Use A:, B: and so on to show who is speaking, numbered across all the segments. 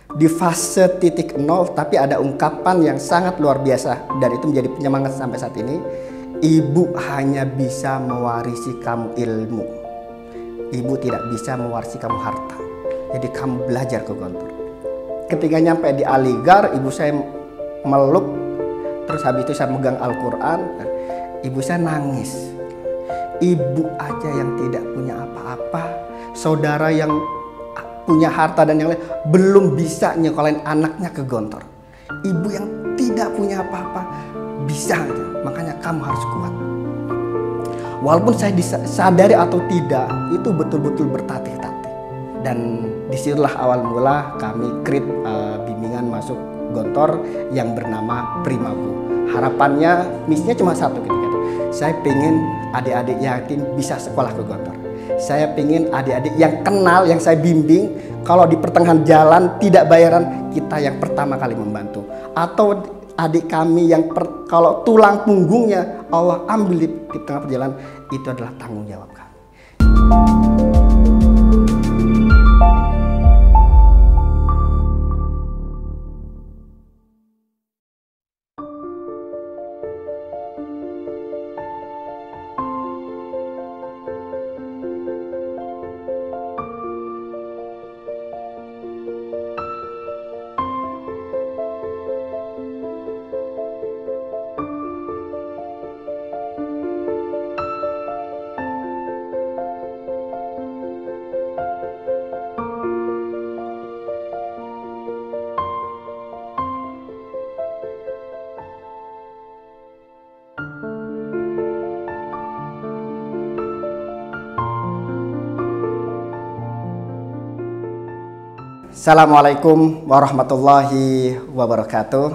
A: di fase titik nol, tapi ada ungkapan yang sangat luar biasa dan itu menjadi penyemangat sampai saat ini. Ibu hanya bisa mewarisi kamu ilmu, ibu tidak bisa mewarisi kamu harta. Jadi kamu belajar ke Gontor. Ketika nyampe di Aligar, ibu saya meluk, terus habis itu saya megang Al-Quran, ibu saya nangis. Ibu aja yang tidak punya apa-apa, saudara yang punya harta dan yang lain belum bisa nyekolahin anaknya ke Gontor. Ibu yang tidak punya apa-apa bisa, makanya kamu harus kuat. Walaupun saya disadari atau tidak, itu betul-betul bertatih-tatih. Dan disitulah awal mula kami create bimbingan masuk Gontor yang bernama Primabu. Harapannya, misinya cuma satu ketika itu. Saya pengen adik-adik yatim bisa sekolah ke Gontor. Saya pengen adik-adik yang kenal, yang saya bimbing, kalau di pertengahan jalan tidak bayaran, kita yang pertama kali membantu. Atau adik kami yang kalau tulang punggungnya Allah ambil di tengah perjalanan, itu adalah tanggung jawab kami. Assalamualaikum warahmatullahi wabarakatuh.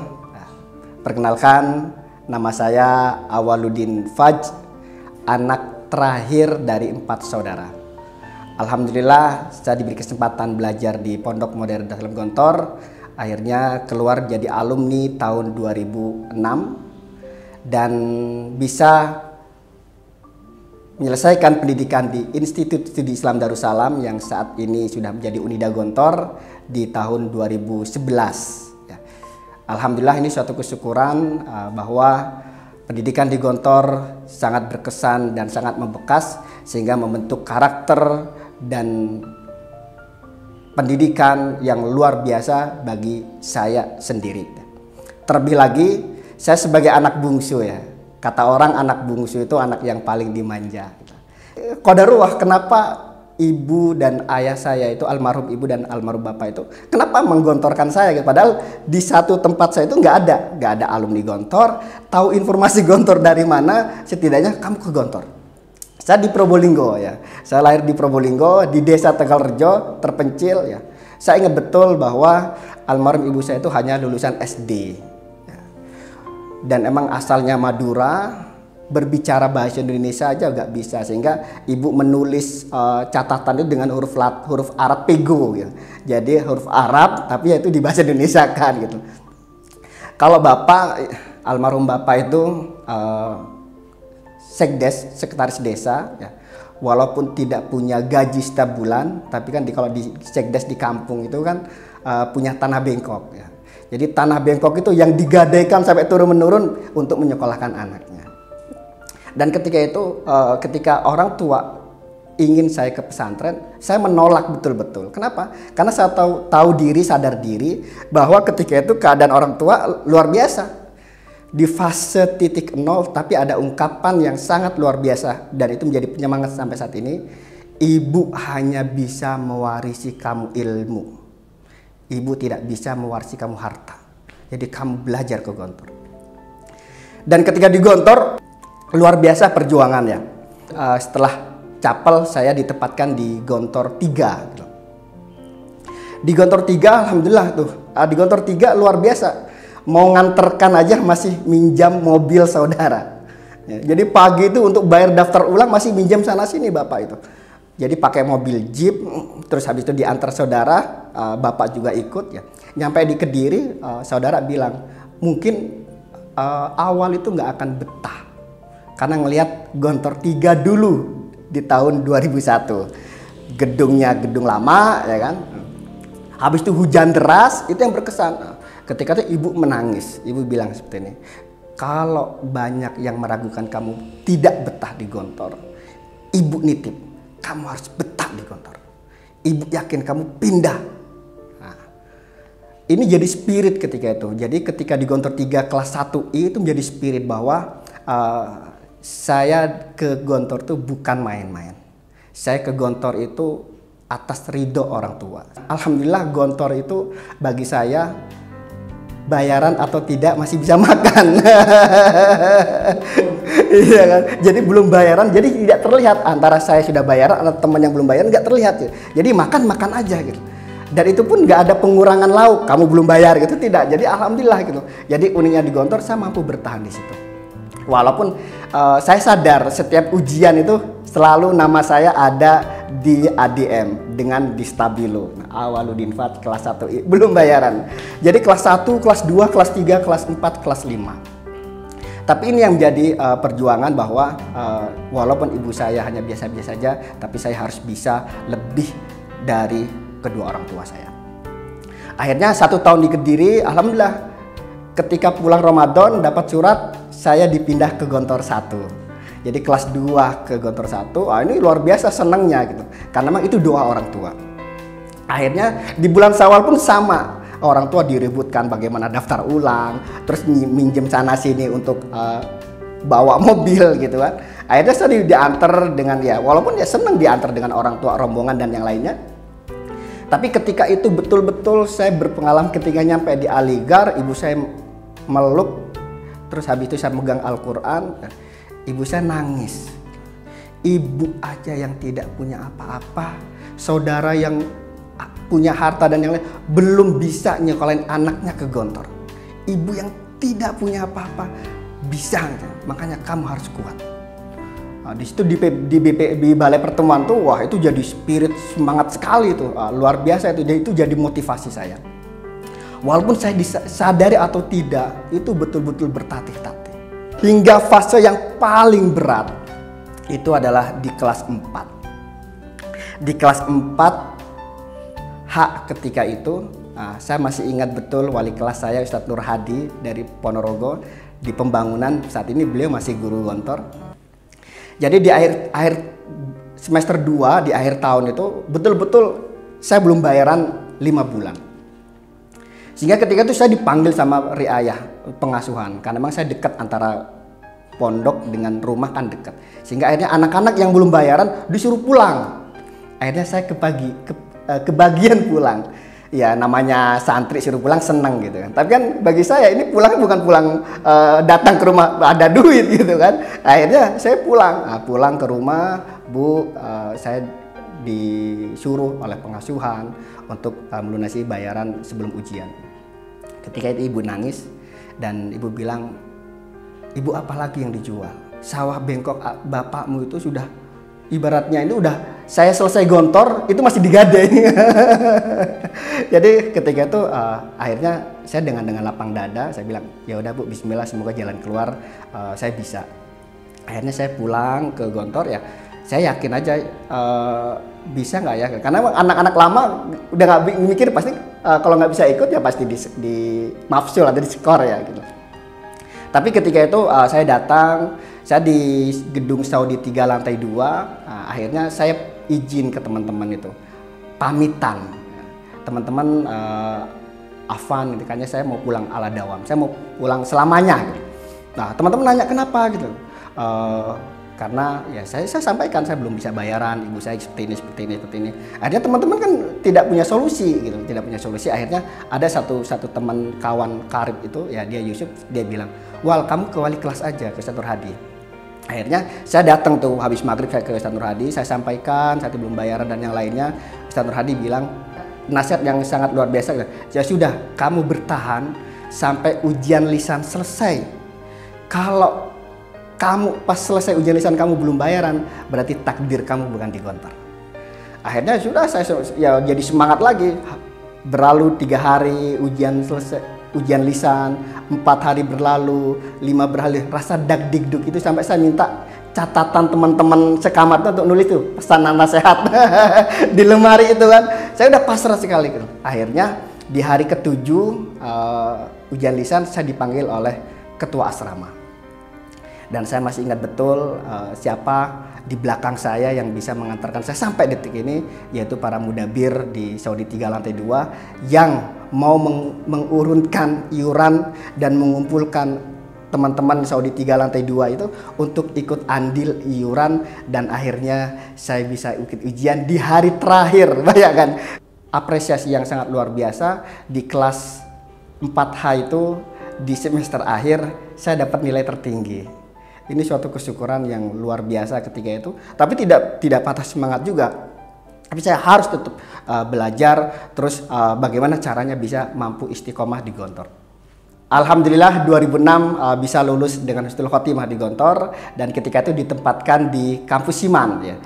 A: Perkenalkan, nama saya Awaluddin Faj, anak terakhir dari 4 saudara. Alhamdulillah saya diberi kesempatan belajar di Pondok Modern Darul Salam Gontor. Akhirnya keluar jadi alumni tahun 2006 dan bisa menyelesaikan pendidikan di Institut Studi Islam Darussalam yang saat ini sudah menjadi Unida Gontor di tahun 2011. Ya. Alhamdulillah ini suatu kesyukuran bahwa pendidikan di Gontor sangat berkesan dan sangat membekas sehingga membentuk karakter dan pendidikan yang luar biasa bagi saya sendiri. Terlebih lagi saya sebagai anak bungsu ya. Kata orang anak bungsu itu anak yang paling dimanja. Qadarullah, kenapa ibu dan ayah saya itu, almarhum ibu dan almarhum bapak itu, kenapa menggontorkan saya? Padahal di satu tempat saya itu nggak ada alumni Gontor. Tahu informasi Gontor dari mana? Setidaknya kamu ke Gontor. Saya di Probolinggo ya. Saya lahir di Probolinggo, di desa Tegalrejo, terpencil ya. Saya ingat betul bahwa almarhum ibu saya itu hanya lulusan SD. Dan emang asalnya Madura, berbicara bahasa Indonesia aja nggak bisa, sehingga ibu menulis catatan itu dengan huruf Arab pego gitu. Jadi huruf Arab tapi ya itu di bahasa Indonesia kan gitu. Kalau bapak, almarhum bapak itu sekdes, sekretaris desa ya. Walaupun tidak punya gaji setiap bulan, tapi kan kalau di sekdes di kampung itu kan punya tanah bengkok ya. Jadi tanah bengkok itu yang digadaikan sampai turun-menurun untuk menyekolahkan anaknya. Dan ketika itu, ketika orang tua ingin saya ke pesantren, saya menolak betul-betul. Kenapa? Karena saya tahu diri, sadar diri bahwa ketika itu keadaan orang tua luar biasa. Di fase titik nol, tapi ada ungkapan yang sangat luar biasa dan itu menjadi penyemangat sampai saat ini. Ibu hanya bisa mewarisi kamu ilmu. Ibu tidak bisa mewarisi kamu harta. Jadi kamu belajar ke Gontor. Dan ketika di Gontor, luar biasa perjuangannya. Setelah capel, saya ditempatkan di Gontor 3. Di Gontor 3, alhamdulillah tuh. Di Gontor 3 luar biasa. Mau nganterkan aja masih minjam mobil saudara. Jadi pagi itu untuk bayar daftar ulang masih minjam sana sini bapak itu. Jadi pakai mobil jeep, terus habis itu diantar saudara, bapak juga ikut ya. Nyampe di Kediri, saudara bilang mungkin awal itu nggak akan betah karena ngelihat Gontor 3 dulu di tahun 2001. Gedungnya gedung lama ya kan. Habis itu hujan deras, itu yang berkesan. Ketika itu ibu menangis, ibu bilang seperti ini, kalau banyak yang meragukan kamu tidak betah di Gontor, ibu nitip, kamu harus betah di Gontor. Ibu yakin kamu pindah. Nah, ini jadi spirit ketika itu. Jadi ketika di Gontor 3 kelas 1I itu menjadi spirit bahwa saya ke Gontor itu bukan main-main. Saya ke Gontor itu atas ridho orang tua. Alhamdulillah Gontor itu bagi saya bayaran atau tidak masih bisa makan. Iya kan? Jadi belum bayaran, jadi tidak terlihat antara saya sudah bayaran atau teman yang belum bayaran, nggak terlihat gitu. Jadi makan aja gitu. Dan itu pun nggak ada pengurangan lauk, kamu belum bayar gitu, tidak. Jadi alhamdulillah gitu. Jadi uniknya di Gontor saya mampu bertahan di situ. Walaupun saya sadar setiap ujian itu selalu nama saya ada di ADM dengan di Stabilo. Awaludin Fat kelas 1 belum bayaran. Jadi kelas 1, kelas 2, kelas 3, kelas 4, kelas 5. Tapi ini yang menjadi perjuangan bahwa walaupun ibu saya hanya biasa-biasa saja, tapi saya harus bisa lebih dari kedua orang tua saya. Akhirnya 1 tahun di Kediri, alhamdulillah ketika pulang Ramadan dapat surat saya dipindah ke Gontor 1. Jadi kelas 2 ke Gontor 1, ini luar biasa senangnya gitu. Karena memang itu doa orang tua. Akhirnya di bulan Syawal pun sama. Orang tua diributkan bagaimana daftar ulang, terus minjem sana sini untuk bawa mobil gitu kan. Akhirnya saya diantar dengan walaupun senang diantar dengan orang tua, rombongan dan yang lainnya. Tapi ketika itu betul-betul saya berpengalaman ketika nyampe di Aligar, ibu saya meluk, terus habis itu saya megang Al-Quran. Ibu saya nangis. Ibu aja yang tidak punya apa-apa, saudara yang punya harta dan yang lain belum bisa nyekolahin anaknya ke Gontor. Ibu yang tidak punya apa-apa bisa, makanya kamu harus kuat. Nah, di situ di balai pertemuan tuh, wah itu jadi spirit semangat sekali tuh, luar biasa itu jadi motivasi saya. Walaupun saya disadari atau tidak, itu betul-betul bertatih-tatih. Hingga fase yang paling berat itu adalah di kelas 4. Di kelas 4 ketika itu saya masih ingat betul wali kelas saya Ustadz Nur Hadi dari Ponorogo di pembangunan. Saat ini beliau masih guru Gontor. Jadi di akhir semester 2 di akhir tahun itu betul-betul saya belum bayaran 5 bulan. Sehingga ketika itu saya dipanggil sama riayah pengasuhan karena memang saya dekat antara pondok dengan rumah kan dekat. Sehingga akhirnya anak-anak yang belum bayaran disuruh pulang. Akhirnya saya kebagian pulang. Ya namanya santri suruh pulang senang gitu kan. Tapi kan bagi saya ini pulang bukan pulang datang ke rumah ada duit gitu kan. Akhirnya saya pulang ke rumah, Bu, saya disuruh oleh pengasuhan untuk melunasi bayaran sebelum ujian. Ketika itu ibu nangis dan ibu bilang, ibu apa lagi yang dijual? Sawah bengkok bapakmu itu sudah ibaratnya ini udah saya selesai Gontor itu masih digadeng. Jadi ketika itu akhirnya saya dengan lapang dada saya bilang ya udah Bu, Bismillah semoga jalan keluar saya bisa. Akhirnya saya pulang ke Gontor ya. Saya yakin aja bisa nggak ya, karena anak-anak lama udah nggak mikir pasti kalau nggak bisa ikut ya pasti di mafsul atau di skor ya gitu. Tapi ketika itu saya datang, saya di gedung Saudi 3 lantai 2, akhirnya saya izin ke teman-teman itu, pamitan, teman-teman Afan, gitu, kayaknya saya mau pulang ala dawam, saya mau pulang selamanya. Gitu. Nah teman-teman nanya kenapa gitu. Karena ya saya sampaikan saya belum bisa bayaran, ibu saya seperti ini. Akhirnya teman-teman kan tidak punya solusi gitu, tidak punya solusi. Akhirnya ada satu teman kawan karib itu ya dia Yusuf, dia bilang, "Wal, kamu ke wali kelas aja ke Ustadz Nur Hadi." Akhirnya saya datang tuh habis maghrib saya ke Ustadz Nur Hadi, saya sampaikan saya belum bayaran dan yang lainnya. Ustadz Nur Hadi bilang nasihat yang sangat luar biasa, ya sudah kamu bertahan sampai ujian lisan selesai. Kalau kamu pas selesai ujian lisan kamu belum bayaran, berarti takdir kamu bukan di Gontor. Akhirnya sudah saya ya jadi semangat lagi. Berlalu 3 hari ujian selesai, ujian lisan, 4 hari berlalu, 5 berlalu, rasa dak dikduk itu sampai saya minta catatan teman-teman sekamar itu untuk nulis tuh pesanan nasihat di lemari itu kan. Saya udah pasrah sekali gitu. Akhirnya di hari ke-7 ujian lisan saya dipanggil oleh ketua asrama. Dan saya masih ingat betul siapa di belakang saya yang bisa mengantarkan saya sampai detik ini, yaitu para mudabir di Saudi 3 lantai 2 yang mau mengurunkan iuran dan mengumpulkan teman-teman Saudi 3 lantai 2 itu untuk ikut andil iuran, dan akhirnya saya bisa ikut ujian di hari terakhir. Bayangkan, apresiasi yang sangat luar biasa di kelas 4H itu di semester akhir saya dapat nilai tertinggi. Ini suatu kesyukuran yang luar biasa ketika itu, tapi tidak patah semangat juga. Tapi saya harus tetap belajar terus bagaimana caranya bisa mampu istiqomah di Gontor. Alhamdulillah 2006 bisa lulus dengan husnul khotimah di Gontor, dan ketika itu ditempatkan di kampus Siman ya.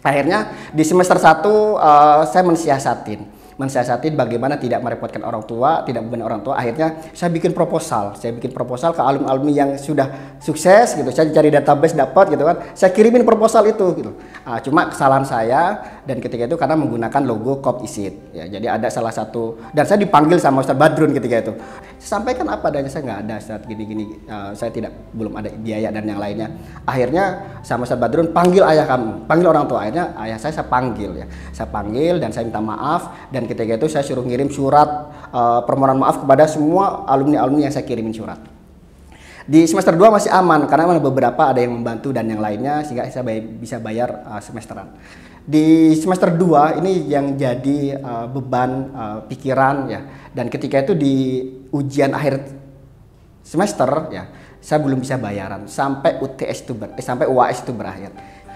A: Akhirnya di semester 1 saya mensiasatin bagaimana tidak merepotkan orang tua, tidak membebani orang tua. Akhirnya saya bikin proposal ke alumni-alumni yang sudah sukses gitu. Saya cari database dapat gitu kan, saya kirimin proposal itu gitu. Cuma kesalahan saya dan ketika itu karena menggunakan logo Kop Isid ya. Jadi ada salah satu, dan saya dipanggil sama Ustadz Badrun ketika itu. Saya sampaikan apa adanya, saya nggak ada saat gini-gini, saya belum ada biaya dan yang lainnya. Akhirnya sama Ustadz Badrun, panggil ayah kamu, panggil orang tua. Akhirnya ayah saya panggil ya. Saya panggil dan saya minta maaf, dan ketika itu saya suruh ngirim surat permohonan maaf kepada semua alumni-alumni yang saya kirimin surat. Di semester 2 masih aman karena beberapa ada yang membantu dan yang lainnya sehingga saya bisa bayar semesteran. Di semester 2 ini yang jadi beban pikiran ya, dan ketika itu di ujian akhir semester ya, saya belum bisa bayaran sampai sampai UAS itu berakhir.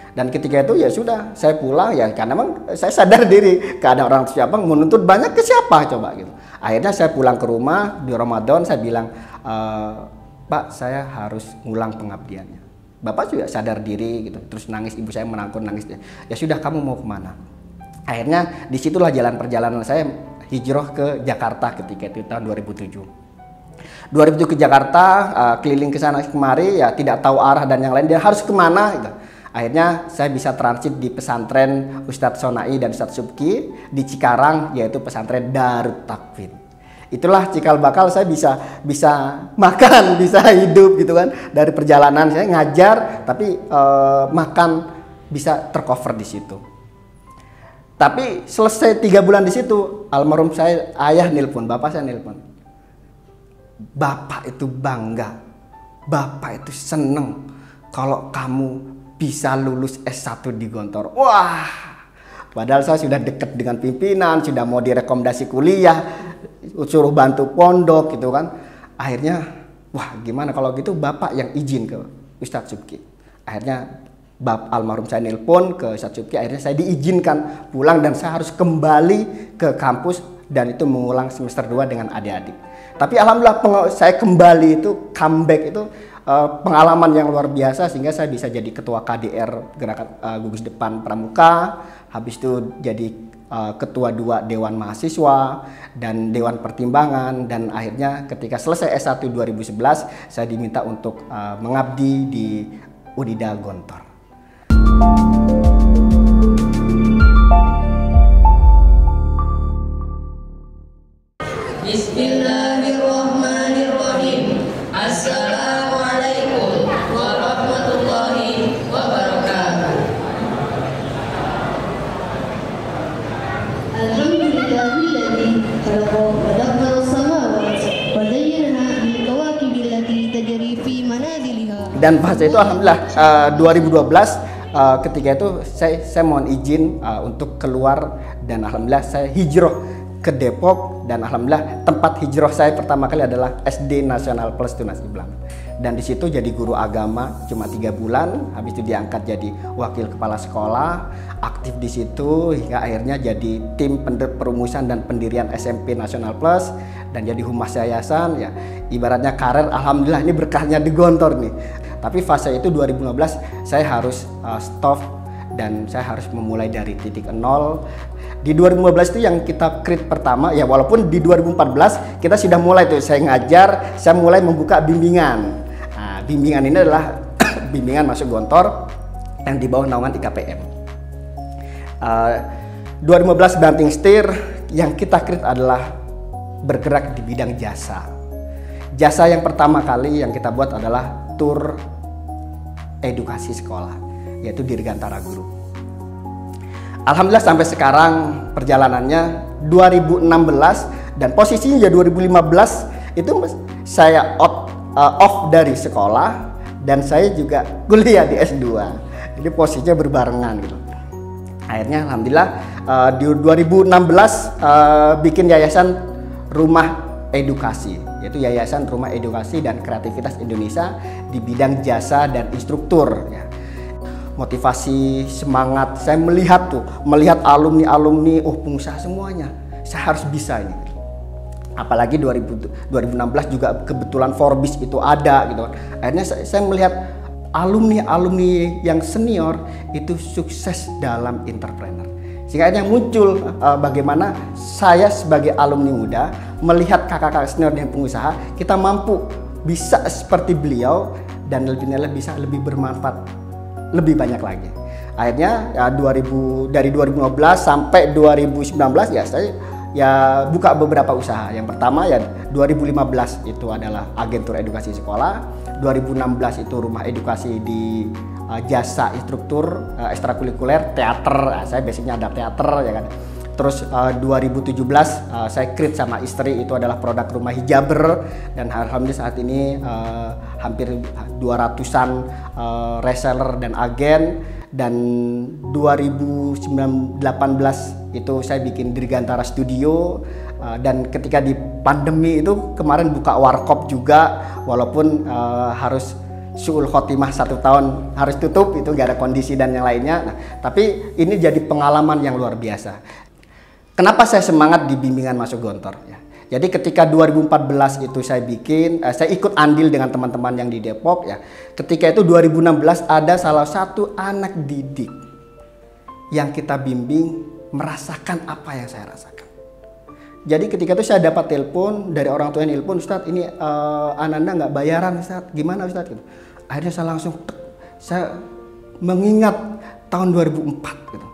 A: Dan ketika itu ya sudah, saya pulang ya karena memang saya sadar diri keadaan orang siapa menuntut banyak ke siapa coba gitu. Akhirnya saya pulang ke rumah di Ramadan, saya bilang, Pak, saya harus ngulang pengabdiannya. Bapak juga sadar diri gitu, terus nangis, ibu saya menangkut nangis. Ya sudah, kamu mau kemana? Akhirnya disitulah perjalanan saya hijrah ke Jakarta ketika itu tahun 2007 ke Jakarta, keliling ke sana kemari ya, tidak tahu arah dan yang lain, dia harus kemana gitu. Akhirnya saya bisa transit di pesantren Ustadz Sonai dan Ustadz Subki di Cikarang, yaitu pesantren Darut Takwin. Itulah cikal bakal saya bisa makan, bisa hidup gitu kan. Dari perjalanan saya ngajar, tapi makan bisa tercover di situ. Tapi selesai 3 bulan di situ, almarhum saya ayah nelpon, bapak saya nelpon. Bapak itu bangga, bapak itu seneng kalau kamu bisa lulus S1 di Gontor. Wah, padahal saya sudah dekat dengan pimpinan, sudah mau direkomendasi kuliah, suruh bantu pondok gitu kan. Akhirnya, wah gimana kalau gitu bapak yang izin ke Ustadz Subki. Akhirnya almarhum saya nelpon ke Ustadz Subki, akhirnya saya diizinkan pulang dan saya harus kembali ke kampus dan itu mengulang semester 2 dengan adik-adik. Tapi alhamdulillah saya kembali itu, comeback itu pengalaman yang luar biasa sehingga saya bisa jadi ketua KDR Gerakan Gugus Depan Pramuka, habis itu jadi ketua 2 Dewan Mahasiswa dan Dewan Pertimbangan, dan akhirnya ketika selesai S1 2011 saya diminta untuk mengabdi di Unida Gontor.
B: Bismillahirrahmanirrahim. Assalamualaikum warahmatullahi wabarakatuh.
C: Alhamdulillahilladzi khalaqa wa dabbara as-samawati wa zayyanaha bil kawakib allati tajri fi manaziliha.
A: Dan pas itu alhamdulillah 2012 ketika itu saya mohon izin untuk keluar, dan alhamdulillah saya hijrah ke Depok, dan alhamdulillah tempat hijrah saya pertama kali adalah SD Nasional Plus Tunas Iblang. Dan di situ jadi guru agama cuma 3 bulan, habis itu diangkat jadi wakil kepala sekolah, aktif di situ hingga akhirnya jadi tim perumusan dan pendirian SMP Nasional Plus dan jadi humas yayasan ya. Ibaratnya karir, alhamdulillah ini berkahnya di Gontor nih. Tapi fase itu 2015 saya harus stop dan saya harus memulai dari titik nol. Di 2015 itu yang kita create pertama ya, walaupun di 2014 kita sudah mulai tuh saya ngajar, saya mulai membuka bimbingan. Nah, bimbingan ini adalah bimbingan masuk Gontor yang di bawah naungan IKPM. 2015 Banting Setir yang kita create adalah bergerak di bidang jasa. Jasa yang pertama kali yang kita buat adalah tur edukasi sekolah, yaitu Dirgantara Guru. Alhamdulillah sampai sekarang perjalanannya 2016 dan posisinya 2015 itu saya off dari sekolah dan saya juga kuliah di S2. Jadi posisinya berbarengan gitu. Akhirnya alhamdulillah di 2016 bikin yayasan Rumah Edukasi, yaitu Yayasan Rumah Edukasi dan Kreativitas Indonesia di bidang jasa dan instruktur ya. Motivasi, semangat, saya melihat alumni-alumni, pengusaha semuanya, saya harus bisa ini. Apalagi 2016 juga kebetulan Forbes itu ada gitu kan. Akhirnya saya melihat alumni-alumni yang senior itu sukses dalam entrepreneur. Sehingga akhirnya muncul bagaimana saya sebagai alumni muda melihat kakak-kakak senior dan pengusaha, kita mampu bisa seperti beliau dan bisa lebih bermanfaat lebih banyak lagi. Akhirnya dari 2015 sampai 2019 ya saya buka beberapa usaha. Yang pertama ya 2015 itu adalah agentur edukasi sekolah, 2016 itu rumah edukasi di jasa instruktur ekstrakurikuler teater. Saya basicnya ada teater ya kan. Terus 2017 saya create sama istri itu adalah produk rumah hijaber dan alhamdulillah saat ini hampir 200-an reseller dan agen. Dan 2018 itu saya bikin Dirgantara Studio dan ketika di pandemi itu kemarin buka warkop juga walaupun harus suul khotimah 1 tahun harus tutup, itu gak ada kondisi dan yang lainnya. Nah, tapi ini jadi pengalaman yang luar biasa. Kenapa saya semangat di bimbingan masuk Gontor ya? Jadi ketika 2014 itu saya ikut andil dengan teman-teman yang di Depok ya. Ketika itu 2016 ada salah satu anak didik yang kita bimbing merasakan apa yang saya rasakan. Jadi ketika itu saya dapat telepon dari orang tua yang nelpon, Ustadz ini Ananda nggak bayaran Ustadz, gimana Ustadz? Gitu. Akhirnya saya langsung saya mengingat tahun 2004 gitu.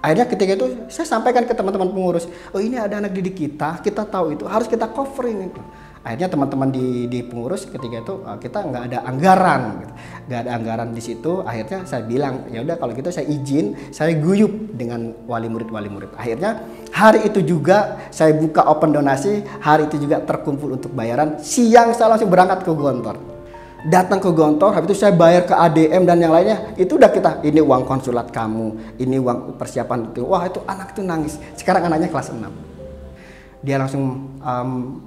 A: Akhirnya ketika itu saya sampaikan ke teman-teman pengurus, ini ada anak didik kita tahu itu harus kita covering itu. Akhirnya teman-teman di pengurus ketika itu kita nggak ada anggaran, gitu. Nggak ada anggaran di situ. Akhirnya saya bilang ya udah kalau gitu saya izin, saya guyup dengan wali murid. Akhirnya hari itu juga saya buka open donasi, hari itu juga terkumpul untuk bayaran. Siang saya langsung berangkat ke Gontor. Datang ke Gontor, habis itu saya bayar ke ADM dan yang lainnya. Itu udah ini uang konsulat kamu, ini uang persiapan itu. Wah itu anak itu nangis. Sekarang anaknya kelas 6. Dia langsung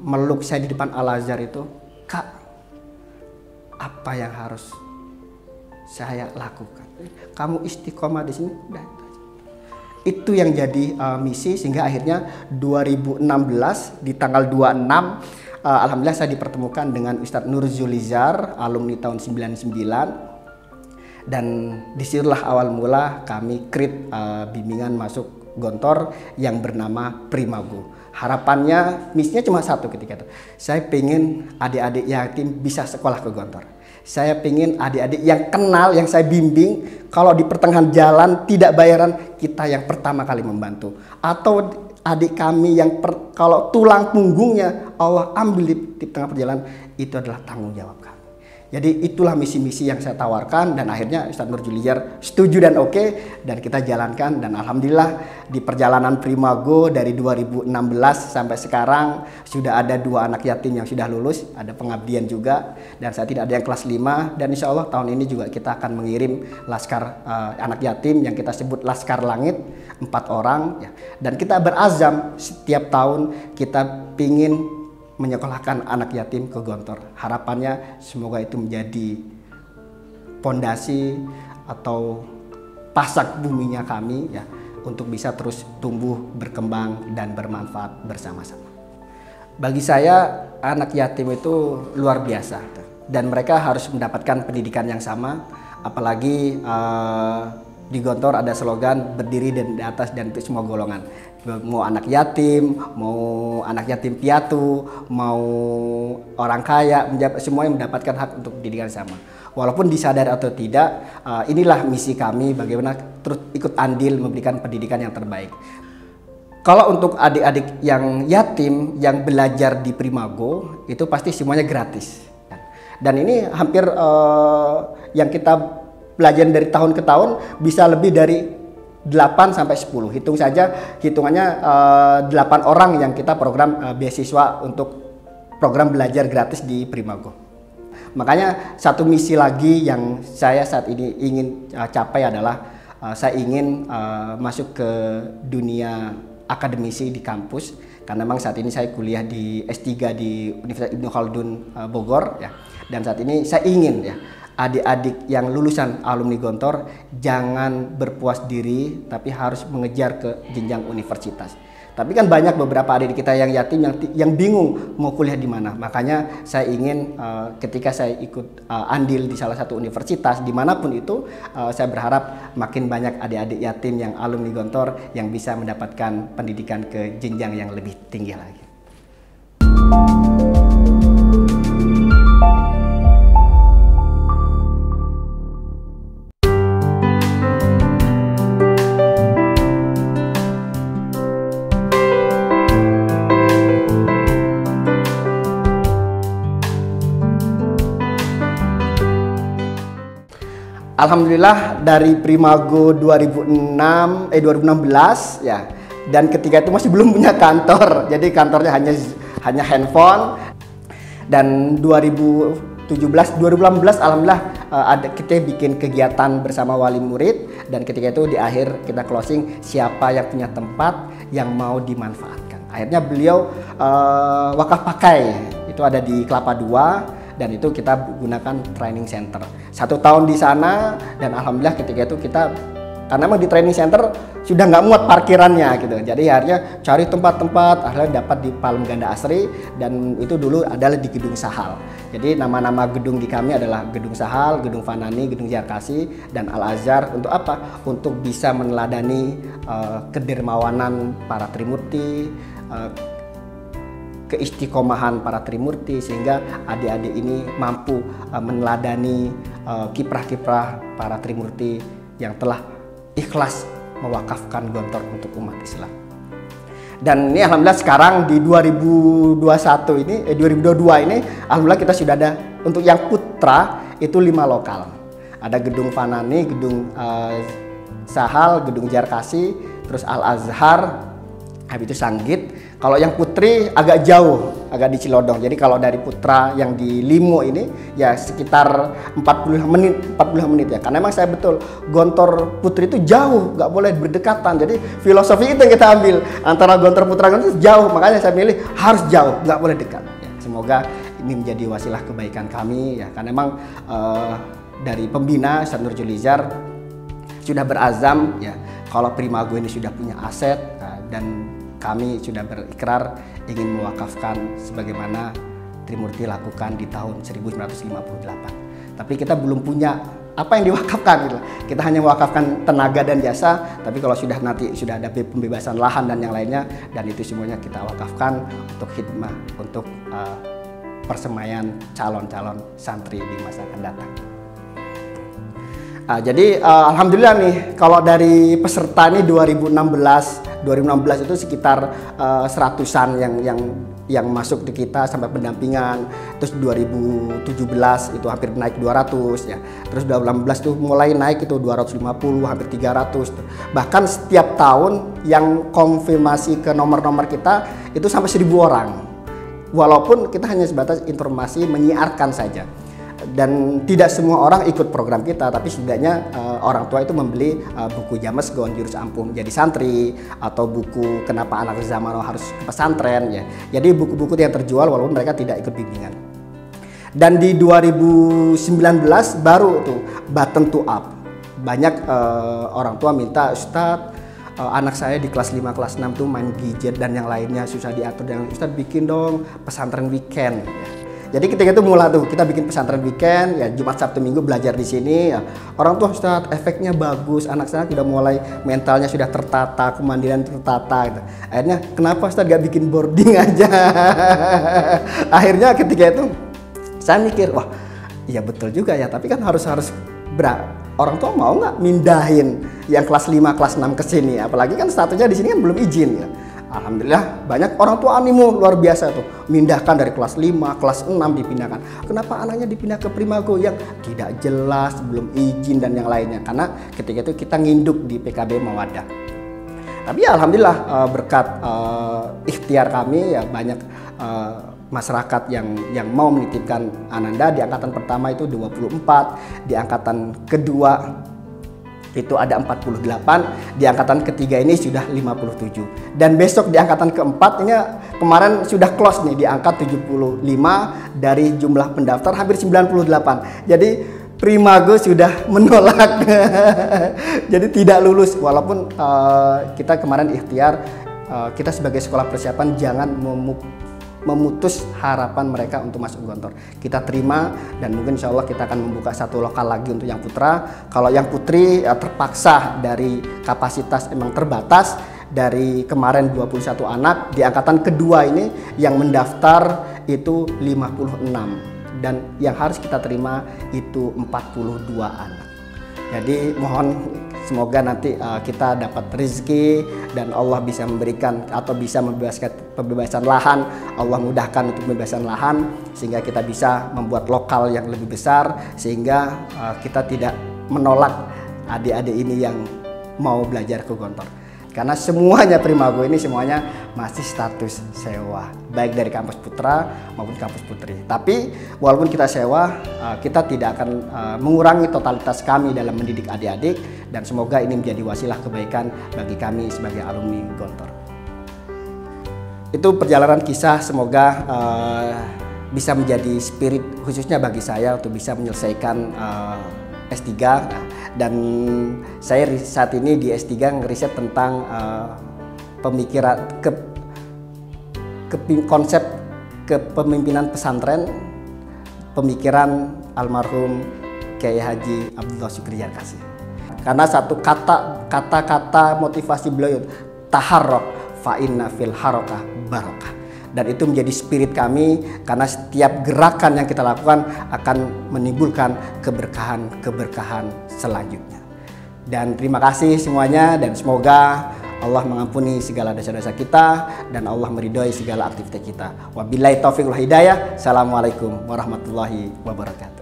A: meluk saya di depan Al-Azhar itu. Kak, apa yang harus saya lakukan? Kamu istiqomah di sini. Udah. Itu yang jadi misi sehingga akhirnya 2016 di tanggal 26 alhamdulillah saya dipertemukan dengan Ustadz Nur Zulizar, alumni tahun 99, dan disitulah awal mula kami create bimbingan masuk Gontor yang bernama Primago. Harapannya, misinya cuma satu ketika itu. Saya pengen adik-adik yatim bisa sekolah ke Gontor. Saya pengen adik-adik yang kenal, yang saya bimbing, kalau di pertengahan jalan tidak bayaran, kita yang pertama kali membantu. Atau adik kami yang kalau tulang punggungnya Allah ambil di tengah perjalanan, itu adalah tanggung jawab kami. Jadi itulah misi-misi yang saya tawarkan dan akhirnya Ustadz Nur Zulizar setuju dan oke, dan kita jalankan. Dan alhamdulillah di perjalanan Primago dari 2016 sampai sekarang sudah ada 2 anak yatim yang sudah lulus, ada pengabdian juga, dan saat ini ada yang kelas 5, dan insya Allah tahun ini juga kita akan mengirim laskar anak yatim yang kita sebut Laskar Langit 4 orang ya. Dan kita berazam setiap tahun kita pingin menyekolahkan anak yatim ke Gontor. Harapannya semoga itu menjadi pondasi atau pasak buminya kami ya untuk bisa terus tumbuh, berkembang dan bermanfaat bersama-sama. Bagi saya anak yatim itu luar biasa dan mereka harus mendapatkan pendidikan yang sama, apalagi Di Gontor ada slogan berdiri dan di atas dan untuk semua golongan. Mau anak yatim, mau anak yatim piatu, mau orang kaya, semuanya mendapatkan hak untuk pendidikan sama. Walaupun disadari atau tidak, inilah misi kami bagaimana terus ikut andil memberikan pendidikan yang terbaik. Kalau untuk adik-adik yang yatim yang belajar di Primago itu pasti semuanya gratis. Dan ini hampir yang kita pelajaran dari tahun ke tahun bisa lebih dari 8 sampai 10. Hitung saja, hitungannya 8 orang yang kita program beasiswa untuk program belajar gratis di Primago. Makanya satu misi lagi yang saya saat ini ingin capai adalah saya ingin masuk ke dunia akademisi di kampus, karena memang saat ini saya kuliah di S3 di Universitas Ibnu Khaldun Bogor ya. Dan saat ini saya ingin ya adik-adik yang lulusan alumni Gontor jangan berpuas diri tapi harus mengejar ke jenjang universitas. Tapi kan banyak beberapa adik kita yang yatim yang bingung mau kuliah di mana. Makanya saya ingin ketika saya ikut andil di salah satu universitas dimanapun itu, saya berharap makin banyak adik-adik yatim yang alumni Gontor yang bisa mendapatkan pendidikan ke jenjang yang lebih tinggi lagi. Alhamdulillah dari Primago 2016 ya, dan ketika itu masih belum punya kantor, jadi kantornya hanya handphone. Dan 2018 alhamdulillah kita bikin kegiatan bersama wali murid, dan ketika itu di akhir kita closing siapa yang punya tempat yang mau dimanfaatkan. Akhirnya beliau wakaf pakai, itu ada di Kelapa II. Dan itu kita gunakan training center 1 tahun di sana, dan alhamdulillah ketika itu kita karena memang di training center sudah nggak muat parkirannya gitu, jadi akhirnya cari tempat-tempat, akhirnya dapat di Palem Ganda Asri, dan itu dulu adalah di Gedung Sahal. Jadi nama-nama gedung di kami adalah Gedung Sahal, Gedung Fanani, Gedung Jarkasi, dan Al Azhar. Untuk apa? Untuk bisa meneladani kedermawanan para Trimurti, keistiqomahan para Trimurti, sehingga adik-adik ini mampu meneladani kiprah-kiprah para Trimurti yang telah ikhlas mewakafkan Gontor untuk umat Islam. Dan ini alhamdulillah sekarang di 2022 ini alhamdulillah kita sudah ada untuk yang putra itu 5 lokal. Ada Gedung Fanani, Gedung Sahal, Gedung Jarkasi, terus Al Azhar, habis itu Sanggit. Kalau yang putri agak jauh, agak di Cilodong. Jadi kalau dari putra yang di Limo ini ya sekitar 45 menit ya. Karena memang saya betul Gontor putri itu jauh, nggak boleh berdekatan. Jadi filosofi itu yang kita ambil antara Gontor putra itu jauh. Makanya saya milih harus jauh, nggak boleh dekat. Ya, semoga ini menjadi wasilah kebaikan kami ya. Karena memang dari pembina Ustaz Nur Julizar sudah berazam ya, kalau Primago ini sudah punya aset dan kami sudah berikrar ingin mewakafkan sebagaimana Trimurti lakukan di tahun 1958. Tapi kita belum punya apa yang diwakafkan gitu. Kita hanya mewakafkan tenaga dan jasa, tapi kalau sudah nanti sudah ada pembebasan lahan dan yang lainnya, dan itu semuanya kita wakafkan untuk khidmah, untuk persemaian calon-calon santri di masa akan datang. Jadi alhamdulillah nih kalau dari peserta ini 2016 itu sekitar 100-an yang masuk di kita sampai pendampingan. Terus 2017 itu hampir naik 200 ya. Terus 2018 itu mulai naik itu 250 hampir 300. Bahkan setiap tahun yang konfirmasi ke nomor-nomor kita itu sampai 1000 orang. Walaupun kita hanya sebatas informasi menyiarkan saja. Dan tidak semua orang ikut program kita, tapi setidaknya orang tua itu membeli buku James Gon Jurus Ampuh Menjadi Santri, atau buku Kenapa Anak Zamano Harus ke Pesantren ya. Jadi buku-buku yang terjual walaupun mereka tidak ikut bimbingan. Dan di 2019 baru tuh button to up. Banyak orang tua minta, Ustadz anak saya di kelas 5, kelas 6 tuh main gadget dan yang lainnya susah diatur, dan Ustadz bikin dong pesantren weekend ya. Jadi ketika itu mulai tuh kita bikin pesantren weekend, ya Jumat Sabtu Minggu belajar di sini. Ya. Orang tua Ustaz, efeknya bagus, anak-anak sudah mulai mentalnya sudah tertata, kemandirian tertata. Gitu. Akhirnya kenapa Ustaz gak bikin boarding aja? Akhirnya ketika itu saya mikir, wah iya betul juga ya, tapi kan harus orang tua mau nggak mindahin yang kelas 5, kelas 6 ke sini? Apalagi kan statusnya di sini kan belum izin ya. Alhamdulillah banyak orang tua animo luar biasa tuh, mindahkan dari kelas 5, kelas 6 dipindahkan. Kenapa anaknya dipindah ke Primago yang tidak jelas, belum izin dan yang lainnya? Karena ketika itu kita nginduk di PKB Mawaddah. Tapi ya alhamdulillah berkat ikhtiar kami ya banyak masyarakat yang mau menitipkan Ananda. Di angkatan pertama itu 24, di angkatan kedua itu ada 48, di angkatan ketiga ini sudah 57. Dan besok di angkatan keempat ini kemarin sudah close nih di angka 75 dari jumlah pendaftar hampir 98. Jadi Primago sudah menolak. Jadi tidak lulus walaupun kita kemarin ikhtiar kita sebagai sekolah persiapan jangan memutus harapan mereka untuk masuk Gontor. Kita terima dan mungkin insya Allah kita akan membuka satu lokal lagi untuk yang putra. Kalau yang putri terpaksa dari kapasitas emang terbatas, dari kemarin 21 anak, di angkatan kedua ini yang mendaftar itu 56 dan yang harus kita terima itu 42 anak. Jadi mohon semoga nanti kita dapat rezeki dan Allah bisa memberikan atau bisa membebaskan pembebasan lahan. Allah mudahkan untuk pembebasan lahan sehingga kita bisa membuat lokal yang lebih besar sehingga kita tidak menolak adik-adik ini yang mau belajar ke Gontor. Karena semuanya Primago ini semuanya masih status sewa, baik dari kampus putra maupun kampus putri. Tapi walaupun kita sewa, kita tidak akan mengurangi totalitas kami dalam mendidik adik-adik dan semoga ini menjadi wasilah kebaikan bagi kami sebagai alumni Gontor. Itu perjalanan kisah, semoga bisa menjadi spirit khususnya bagi saya untuk bisa menyelesaikan S3. Dan saya saat ini di S3 ngeriset tentang pemikiran konsep kepemimpinan pesantren, pemikiran almarhum Kiai Haji Abdullah Syukri Yarkasi. Karena satu kata-kata motivasi beliau, taharrok fa inna fil harokah barokah. Dan itu menjadi spirit kami karena setiap gerakan yang kita lakukan akan menimbulkan keberkahan selanjutnya. Dan terima kasih semuanya dan semoga Allah mengampuni segala dosa-dosa kita dan Allah meridhoi segala aktivitas kita. Wabillahi taufiq wal hidayah. Assalamualaikum warahmatullahi wabarakatuh.